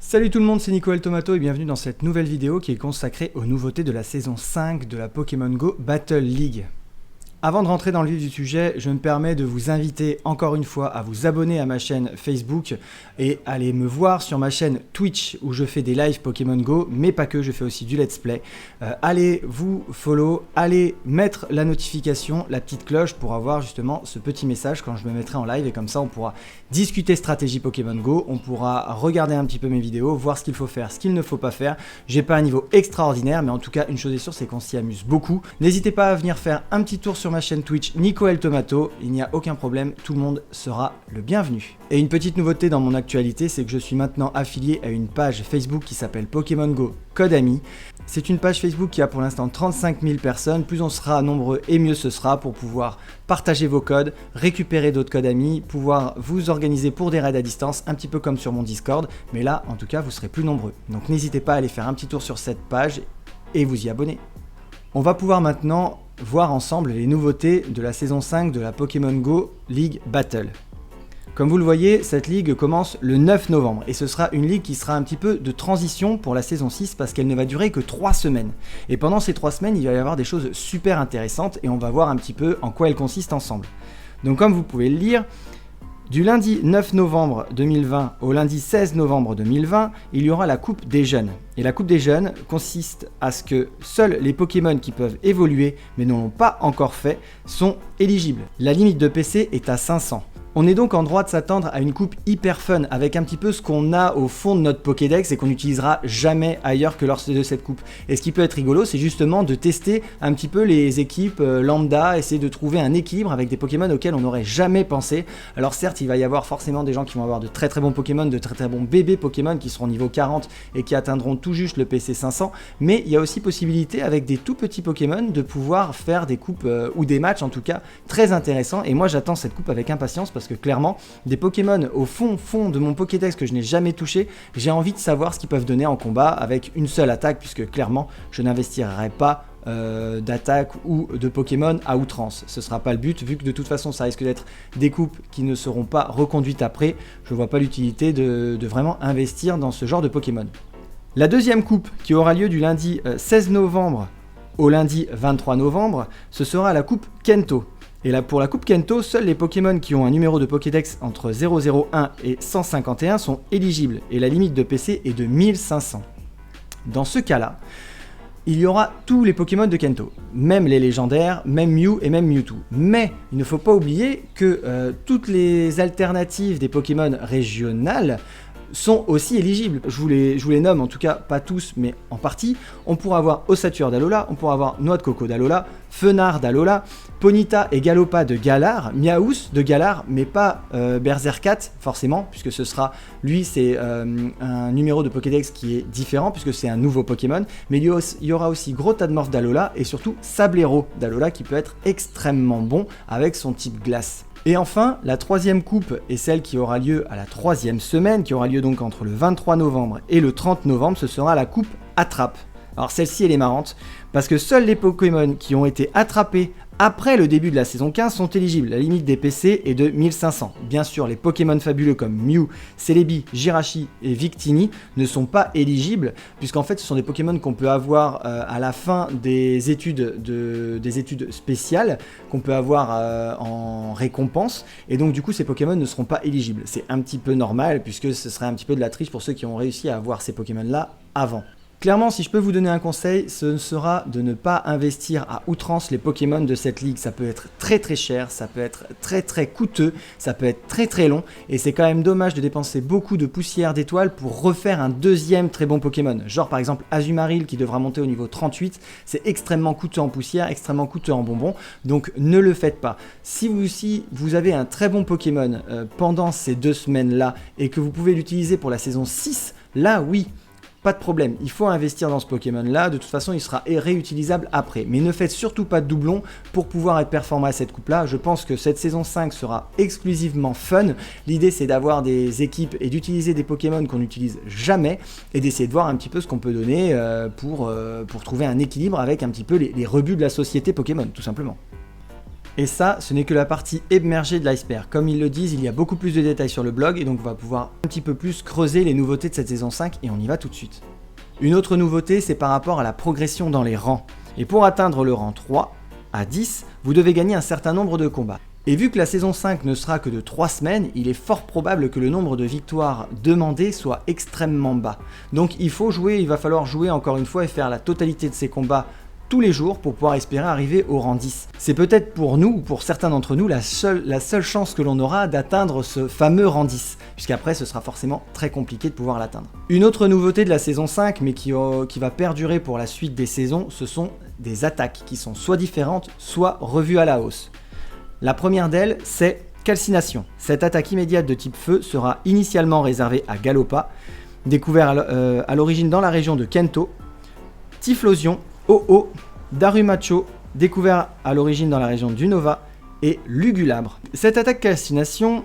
Salut tout le monde, c'est Nico El Tomato et bienvenue dans cette nouvelle vidéo qui est consacrée aux nouveautés de la saison 5 de la Pokémon Go Battle League. Avant de rentrer dans le vif du sujet, je me permets de vous inviter encore une fois à vous abonner à ma chaîne Facebook et aller me voir sur ma chaîne Twitch où je fais des lives Pokémon Go, mais pas que, je fais aussi du let's play. Allez vous follow, allez mettre la notification, la petite cloche pour avoir justement ce petit message quand je me mettrai en live et comme ça on pourra discuter stratégie Pokémon Go, on pourra regarder un petit peu mes vidéos, voir ce qu'il faut faire, ce qu'il ne faut pas faire. J'ai pas un niveau extraordinaire, mais en tout cas une chose est sûre, c'est qu'on s'y amuse beaucoup. N'hésitez pas à venir faire un petit tour sur ma chaîne Twitch Nico El Tomato, il n'y a aucun problème, tout le monde sera le bienvenu. Et une petite nouveauté dans mon actualité, c'est que je suis maintenant affilié à une page Facebook qui s'appelle Pokémon Go Code Ami. C'est une page Facebook qui a pour l'instant 35 000 personnes, plus on sera nombreux et mieux ce sera pour pouvoir partager vos codes, récupérer d'autres codes amis, pouvoir vous organiser pour des raids à distance, un petit peu comme sur mon Discord, mais là en tout cas vous serez plus nombreux. Donc n'hésitez pas à aller faire un petit tour sur cette page et vous y abonner. On va pouvoir maintenant voir ensemble les nouveautés de la saison 5 de la Pokémon Go League Battle. Comme vous le voyez, cette ligue commence le 9 novembre et ce sera une ligue qui sera un petit peu de transition pour la saison 6 parce qu'elle ne va durer que 3 semaines. Et pendant ces 3 semaines, il va y avoir des choses super intéressantes et on va voir un petit peu en quoi elles consistent ensemble. Donc comme vous pouvez le lire, du lundi 9 novembre 2020 au lundi 16 novembre 2020, il y aura la Coupe des Jeunes. Et la Coupe des Jeunes consiste à ce que seuls les Pokémon qui peuvent évoluer mais ne l'ont pas encore fait sont éligibles. La limite de PC est à 500. On est donc en droit de s'attendre à une coupe hyper fun avec un petit peu ce qu'on a au fond de notre Pokédex et qu'on n'utilisera jamais ailleurs que lors de cette coupe. Et ce qui peut être rigolo, c'est justement de tester un petit peu les équipes lambda, essayer de trouver un équilibre avec des Pokémon auxquels on n'aurait jamais pensé. Alors certes, il va y avoir forcément des gens qui vont avoir de très très bons Pokémon, de très très bons bébés Pokémon qui seront niveau 40 et qui atteindront tout juste le PC 500, mais il y a aussi possibilité avec des tout petits Pokémon de pouvoir faire des coupes ou des matchs en tout cas très intéressants. Et moi j'attends cette coupe avec impatience parce que clairement, des Pokémon au fond de mon Pokédex que je n'ai jamais touché, j'ai envie de savoir ce qu'ils peuvent donner en combat avec une seule attaque, puisque clairement, je n'investirai pas d'attaque ou de Pokémon à outrance. Ce ne sera pas le but, vu que de toute façon, ça risque d'être des coupes qui ne seront pas reconduites après. Je ne vois pas l'utilité de vraiment investir dans ce genre de Pokémon. La deuxième coupe, qui aura lieu du lundi 16 novembre au lundi 23 novembre, ce sera la coupe Kento. Et là, pour la coupe Kento, seuls les Pokémon qui ont un numéro de Pokédex entre 001 et 151 sont éligibles, et la limite de PC est de 1500. Dans ce cas-là, il y aura tous les Pokémon de Kento, même les légendaires, même Mew et même Mewtwo. Mais il ne faut pas oublier que toutes les alternatives des Pokémon régionales sont aussi éligibles. Je vous les nomme, en tout cas pas tous, mais en partie. On pourra avoir Ossature d'Alola, on pourra avoir Noix de Coco d'Alola, Fenard d'Alola, Ponyta et Galopa de Galar, Miaous de Galar, mais pas Berserkat forcément, puisque ce sera, lui c'est un numéro de Pokédex qui est différent, puisque c'est un nouveau Pokémon, mais il y aura aussi Grotadmorph d'Alola, et surtout Sablero d'Alola, qui peut être extrêmement bon avec son type glace. Et enfin, la troisième coupe est celle qui aura lieu à la troisième semaine, qui aura lieu donc entre le 23 novembre et le 30 novembre, ce sera la coupe Attrape. Alors celle-ci elle est marrante, parce que seuls les Pokémon qui ont été attrapés après le début de la saison 15 sont éligibles. La limite des PC est de 1500. Bien sûr, les Pokémon fabuleux comme Mew, Celebi, Jirachi et Victini ne sont pas éligibles, puisqu'en fait ce sont des Pokémon qu'on peut avoir à la fin des études spéciales, qu'on peut avoir en récompense, et donc du coup ces Pokémon ne seront pas éligibles. C'est un petit peu normal, puisque ce serait un petit peu de la triche pour ceux qui ont réussi à avoir ces Pokémon-là avant. Clairement, si je peux vous donner un conseil, ce sera de ne pas investir à outrance les Pokémon de cette ligue. Ça peut être très très cher, ça peut être très très coûteux, ça peut être très très long, et c'est quand même dommage de dépenser beaucoup de poussière d'étoiles pour refaire un deuxième très bon Pokémon. Genre par exemple Azumarill qui devra monter au niveau 38, c'est extrêmement coûteux en poussière, extrêmement coûteux en bonbons, donc ne le faites pas. Si vous avez un très bon Pokémon pendant ces 2 semaines-là, et que vous pouvez l'utiliser pour la saison 6, là oui, pas de problème, il faut investir dans ce Pokémon là, de toute façon il sera réutilisable après, mais ne faites surtout pas de doublons pour pouvoir être performant à cette coupe là. Je pense que cette saison 5 sera exclusivement fun, l'idée c'est d'avoir des équipes et d'utiliser des Pokémon qu'on n'utilise jamais et d'essayer de voir un petit peu ce qu'on peut donner pour trouver un équilibre avec un petit peu les rebuts de la société Pokémon tout simplement. Et ça, ce n'est que la partie émergée de l'iceberg. Comme ils le disent, il y a beaucoup plus de détails sur le blog et donc on va pouvoir un petit peu plus creuser les nouveautés de cette saison 5 et on y va tout de suite. Une autre nouveauté, c'est par rapport à la progression dans les rangs. Et pour atteindre le rang 3 à 10, vous devez gagner un certain nombre de combats. Et vu que la saison 5 ne sera que de 3 semaines, il est fort probable que le nombre de victoires demandées soit extrêmement bas. Donc il va falloir jouer encore une fois et faire la totalité de ces combats tous les jours pour pouvoir espérer arriver au rang 10. C'est peut-être pour nous, ou pour certains d'entre nous, la seule chance que l'on aura d'atteindre ce fameux rang 10, puisqu'après ce sera forcément très compliqué de pouvoir l'atteindre. Une autre nouveauté de la saison 5, mais qui va perdurer pour la suite des saisons, ce sont des attaques qui sont soit différentes, soit revues à la hausse. La première d'elles, c'est Calcination. Cette attaque immédiate de type feu sera initialement réservée à Galopa, découvert à l'origine dans la région de Kento, Typhlosion, Oh-Oh, Darumacho, découvert à l'origine dans la région d'Unova, et Lugulabre. Cette attaque Calcination,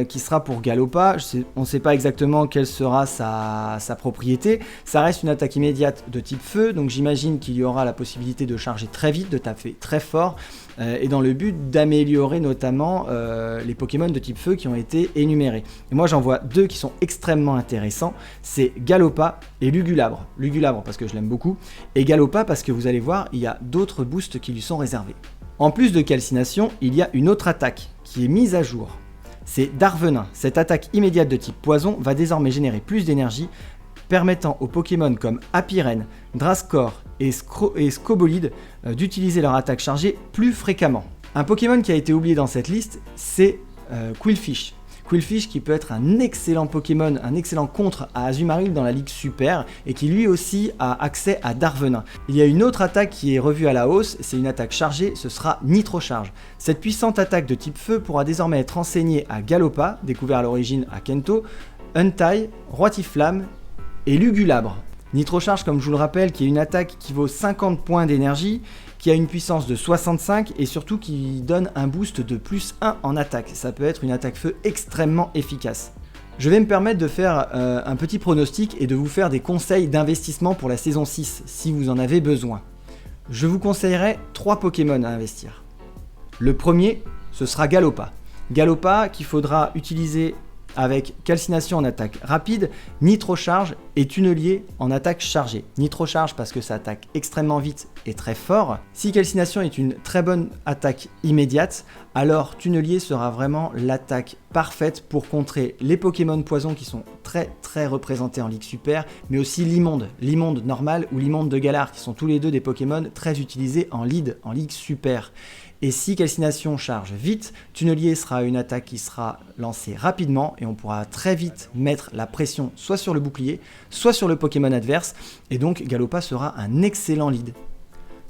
qui sera pour Galopa, on ne sait pas exactement quelle sera sa propriété, ça reste une attaque immédiate de type feu, donc j'imagine qu'il y aura la possibilité de charger très vite, de taper très fort, et dans le but d'améliorer notamment les Pokémon de type feu qui ont été énumérés. Et moi j'en vois deux qui sont extrêmement intéressants, c'est Galopa et Lugulabre. Lugulabre parce que je l'aime beaucoup, et Galopa parce que vous allez voir, il y a d'autres boosts qui lui sont réservés. En plus de Calcination, il y a une autre attaque qui est mise à jour. C'est Darvenin. Cette attaque immédiate de type poison va désormais générer plus d'énergie, permettant aux Pokémon comme Apiren, Drascore et Scobolide d'utiliser leur attaque chargée plus fréquemment. Un Pokémon qui a été oublié dans cette liste, c'est Qwilfish. Qwilfish qui peut être un excellent Pokémon, un excellent contre à Azumarill dans la Ligue Super et qui lui aussi a accès à Darvenin. Il y a une autre attaque qui est revue à la hausse, c'est une attaque chargée, ce sera Nitrocharge. Cette puissante attaque de type feu pourra désormais être enseignée à Galopa, découvert à l'origine à Kento, Untai, Roitiflamme et Lugulabre. Nitrocharge, comme je vous le rappelle, qui est une attaque qui vaut 50 points d'énergie, qui a une puissance de 65 et surtout qui donne un boost de plus 1 en attaque. Ça peut être une attaque feu extrêmement efficace. Je vais me permettre de faire un petit pronostic et de vous faire des conseils d'investissement pour la saison 6 si vous en avez besoin. Je vous conseillerais 3 Pokémon à investir. Le premier, ce sera Galopa. Galopa qu'il faudra utiliser avec Calcination en attaque rapide, Nitrocharge et Tunnelier en attaque chargée. Nitrocharge parce que ça attaque extrêmement vite et très fort. Si Calcination est une très bonne attaque immédiate, alors Tunnelier sera vraiment l'attaque parfaite pour contrer les Pokémon poison qui sont très représentés en Ligue Super, mais aussi l'Immonde normal ou l'Immonde de Galar qui sont tous les deux des Pokémon très utilisés en Ligue Super. Et si Calcination charge vite, Tunnelier sera une attaque qui sera lancée rapidement et on pourra très vite mettre la pression soit sur le bouclier, soit sur le Pokémon adverse, et donc Galopa sera un excellent lead.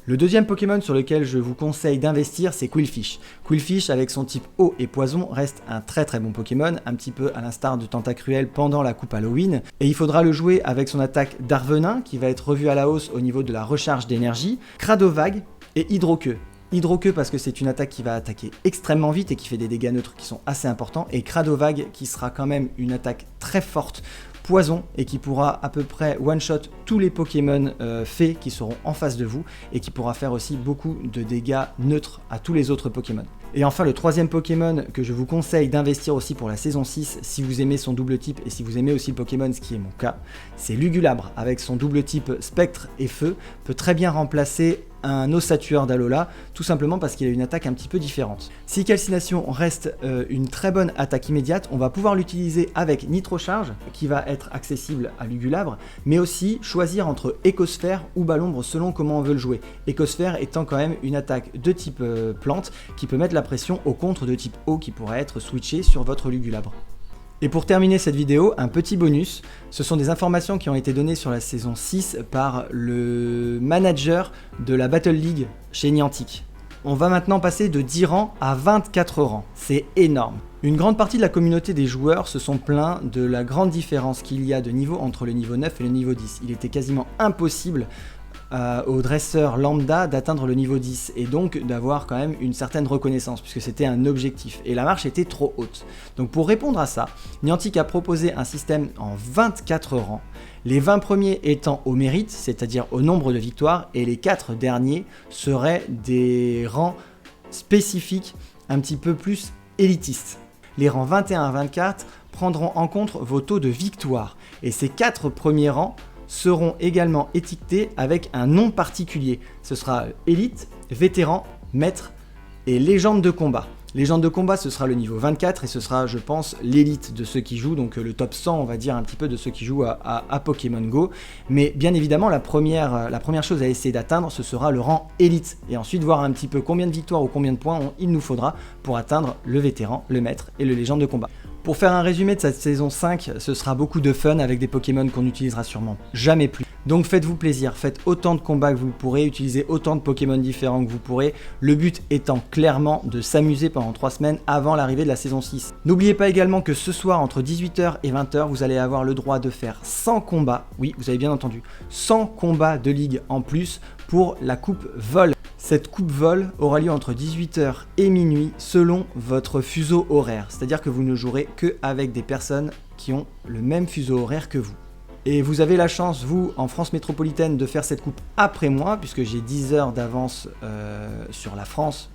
Le deuxième Pokémon sur lequel je vous conseille d'investir, c'est Qwilfish. Qwilfish, avec son type eau et poison, reste un très bon Pokémon, un petit peu à l'instar de Tentacruel pendant la coupe Halloween. Et il faudra le jouer avec son attaque Darvenin, qui va être revue à la hausse au niveau de la recharge d'énergie, Cradovag et Hydroqueux. Hydroqueux parce que c'est une attaque qui va attaquer extrêmement vite et qui fait des dégâts neutres qui sont assez importants, et Cradovag qui sera quand même une attaque très forte, poison, et qui pourra à peu près one-shot tous les Pokémon fées qui seront en face de vous, et qui pourra faire aussi beaucoup de dégâts neutres à tous les autres Pokémon. Et enfin, le troisième Pokémon que je vous conseille d'investir aussi pour la saison 6, si vous aimez son double type et si vous aimez aussi le Pokémon, ce qui est mon cas, c'est Lugulabre, avec son double type Spectre et Feu, peut très bien remplacer un ossature d'Alola, tout simplement parce qu'il a une attaque un petit peu différente. Si Calcination reste une très bonne attaque immédiate, on va pouvoir l'utiliser avec Nitrocharge, qui va être accessible à Lugulabre, mais aussi choisir entre Écosphère ou Ballombre selon comment on veut le jouer. Écosphère étant quand même une attaque de type plante, qui peut mettre la pression au contre de type eau qui pourrait être switché sur votre Lugulabre. Et pour terminer cette vidéo, un petit bonus, ce sont des informations qui ont été données sur la saison 6 par le manager de la Battle League chez Niantic. On va maintenant passer de 10 rangs à 24 rangs, c'est énorme. Une grande partie de la communauté des joueurs se sont plaints de la grande différence qu'il y a de niveau entre le niveau 9 et le niveau 10. Il était quasiment impossible aux dresseurs lambda d'atteindre le niveau 10 et donc d'avoir quand même une certaine reconnaissance puisque c'était un objectif et la marche était trop haute. Donc pour répondre à ça, Niantic a proposé un système en 24 rangs, les 20 premiers étant au mérite, c'est-à-dire au nombre de victoires, et les 4 derniers seraient des rangs spécifiques, un petit peu plus élitistes. Les rangs 21 à 24 prendront en compte vos taux de victoire et ces 4 premiers rangs seront également étiquetés avec un nom particulier. Ce sera élite, vétéran, maître et légende de combat. Légende de combat, ce sera le niveau 24 et ce sera, je pense, l'élite de ceux qui jouent, donc le top 100, on va dire, un petit peu de ceux qui jouent à Pokémon Go. Mais bien évidemment, la première chose à essayer d'atteindre, ce sera le rang élite. Et ensuite, voir un petit peu combien de victoires ou combien de points il nous faudra pour atteindre le vétéran, le maître et le légende de combat. Pour faire un résumé de cette saison 5, ce sera beaucoup de fun avec des Pokémon qu'on n'utilisera sûrement jamais plus. Donc faites-vous plaisir, faites autant de combats que vous pourrez, utilisez autant de Pokémon différents que vous pourrez, le but étant clairement de s'amuser pendant 3 semaines avant l'arrivée de la saison 6. N'oubliez pas également que ce soir entre 18h et 20h, vous allez avoir le droit de faire 100 combats, oui vous avez bien entendu, 100 combats de ligue en plus pour la coupe vol. Cette coupe vol aura lieu entre 18h et minuit selon votre fuseau horaire, c'est-à-dire que vous ne jouerez que avec des personnes qui ont le même fuseau horaire que vous. Et vous avez la chance, vous, en France métropolitaine, de faire cette coupe après moi, puisque j'ai 10 heures d'avance sur la France,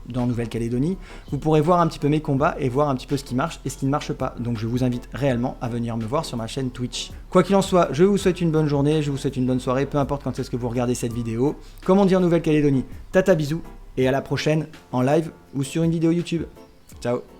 dans Nouvelle-Calédonie. Vous pourrez voir un petit peu mes combats et voir un petit peu ce qui marche et ce qui ne marche pas. Donc je vous invite réellement à venir me voir sur ma chaîne Twitch. Quoi qu'il en soit, je vous souhaite une bonne journée, je vous souhaite une bonne soirée, peu importe quand est-ce que vous regardez cette vidéo. Comme on dit en Nouvelle-Calédonie, tata bisous, et à la prochaine en live ou sur une vidéo YouTube. Ciao.